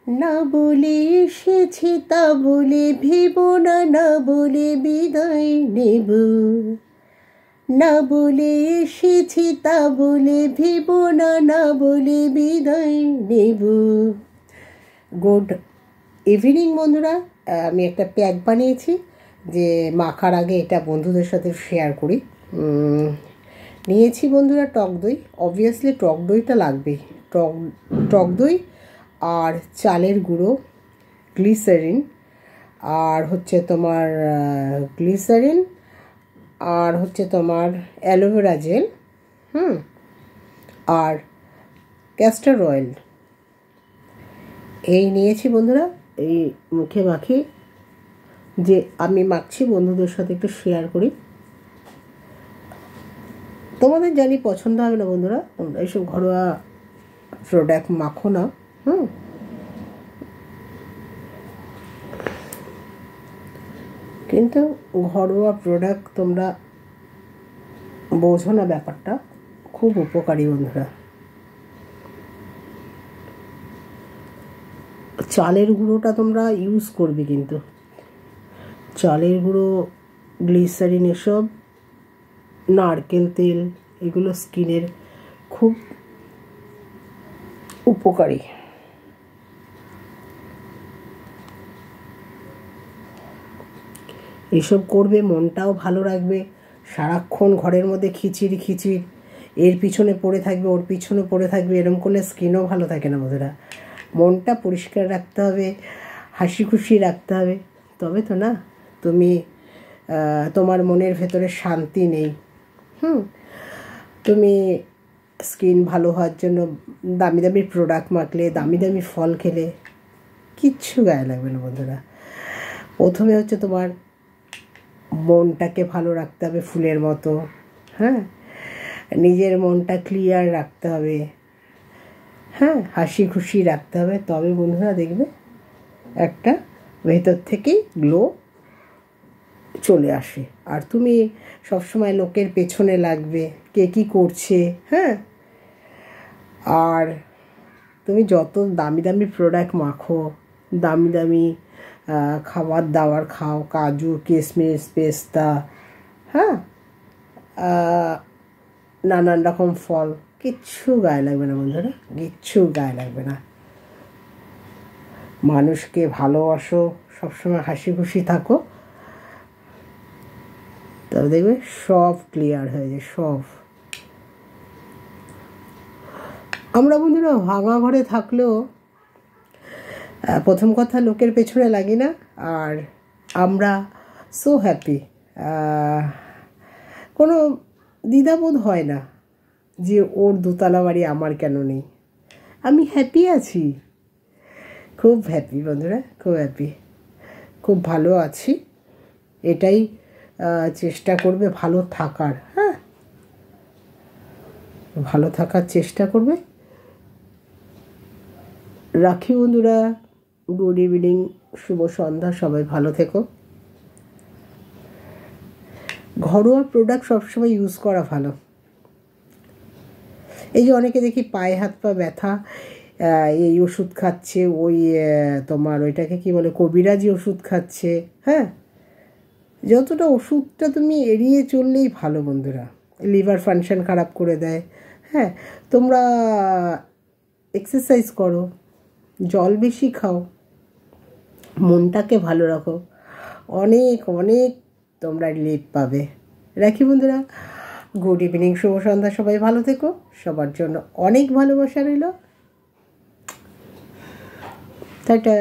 না বলে এসেছি তা বলে ভেব না, না বলে বিদায় নেব, না বলে এসেছি তা বলে ভেব না, না বলে বিদায় নেব। গুড ইভিনিং বন্ধুরা। আমি একটা প্যাক বানিয়েছি যে মাখার আগে এটা বন্ধুদের সাথে শেয়ার করি। নিয়েছি বন্ধুরা টক দই, অবভিয়াসলি টক দইটা লাগবেই, টক দই আর চালের গুঁড়ো, গ্লিসারিন, আর হচ্ছে তোমার গ্লিসারিন, আর হচ্ছে তোমার অ্যালোভেরা জেল, আর ক্যাস্টর অয়েল। এই নিয়েছি বন্ধুরা। এই মুখে মাখি, যে আমি মাখছি বন্ধুদের সাথে একটু শেয়ার করি। তোমাদের জানি পছন্দ হবে না বন্ধুরা, তোমরা এইসব ঘরোয়া প্রোডাক্ট মাখো না। কিন্তু ঘরোয়া প্রোডাক্ট তোমরা বোঝো না, ব্যাপারটা খুব উপকারী বন্ধুরা। চালের গুঁড়োটা তোমরা ইউজ করবে, কিন্তু চালের গুঁড়ো, গ্লিসারিন, এসব, নারকেল তেল, এগুলো স্কিনের খুব উপকারী। এসব করবে, মনটাও ভালো রাখবে। সারাক্ষণ ঘরের মধ্যে খিচির খিচির, এর পিছনে পড়ে থাকবে, ওর পিছনে পড়ে থাকবে, এরম করলে স্কিনও ভালো থাকে না বন্ধুরা। মনটা পরিষ্কার রাখতে হবে, হাসি খুশি রাখতে হবে, তবে তো না তুমি তোমার মনের ভেতরে শান্তি নেই। তুমি স্কিন ভালো হওয়ার জন্য দামি দামি প্রোডাক্ট মাখলে, দামি দামি ফল খেলে কিচ্ছু গায়ে লাগবে না বন্ধুরা। প্রথমে হচ্ছে তোমার মনটাকে ভালো রাখতে হবে ফুলের মতো, নিজের মনটা ক্লিয়ার রাখতে হবে, হাসি খুশি রাখতে হবে, তবে বন্ধুরা দেখবে একটা ভেতর থেকেই গ্লো চলে আসে। আর তুমি সবসময় লোকের পেছনে লাগবে, কে কী করছে, আর তুমি যত দামি দামি প্রোডাক্ট মাখো, দামি দামি খাবার দাবার খাও, কাজু, কিশমিশ, পেস্তা, নানান রকম ফল, কিচ্ছু গায়ে লাগবে না বন্ধুরা, কিচ্ছু গায়ে লাগবে না। মানুষকে ভালোবাসো, সবসময় হাসি খুশি থাকো, তবে দেখবে সব ক্লিয়ার হয়ে যায়, সব। আমরা বন্ধুরা ভাঙা ঘরে থাকলেও প্রথম কথা লোকের পেছনে লাগি না, আর আমরা সো হ্যাপি, কোনো দ্বিধাবোধ হয় না যে ওর দোতলা বাড়ি আমার কেন নেই, আমি হ্যাপি আছি, খুব হ্যাপি বন্ধুরা, খুব হ্যাপি, খুব ভালো আছি। এটাই চেষ্টা করবে ভালো থাকার, ভালো থাকার চেষ্টা করবে। রাখি বন্ধুরা, গুড ইভিনিং, শুভ সন্ধ্যা, সবাই ভালো থেকো। ঘরোয়া প্রোডাক্ট সবসময় ইউজ করা ভালো। এই যে অনেকে দেখি পায়ে হাত পা ব্যথা, এই ওষুধ খাচ্ছে, ওই তোমার ওইটাকে কি বলে, কবিরাজি ওষুধ খাচ্ছে, যতটা ওষুধটা তুমি এড়িয়ে চললেই ভালো বন্ধুরা। লিভার ফাংশন খারাপ করে দেয়। তোমরা এক্সারসাইজ করো, জল বেশি খাও, মনটাকে ভালো রাখো, অনেক অনেক তোমরা রিলিফ পাবে। রাখি বন্ধুরা, গুড ইভিনিং, শুভ সন্ধ্যা, সবাই ভালো থেকো, সবার জন্য অনেক ভালোবাসা রইল, টাটা।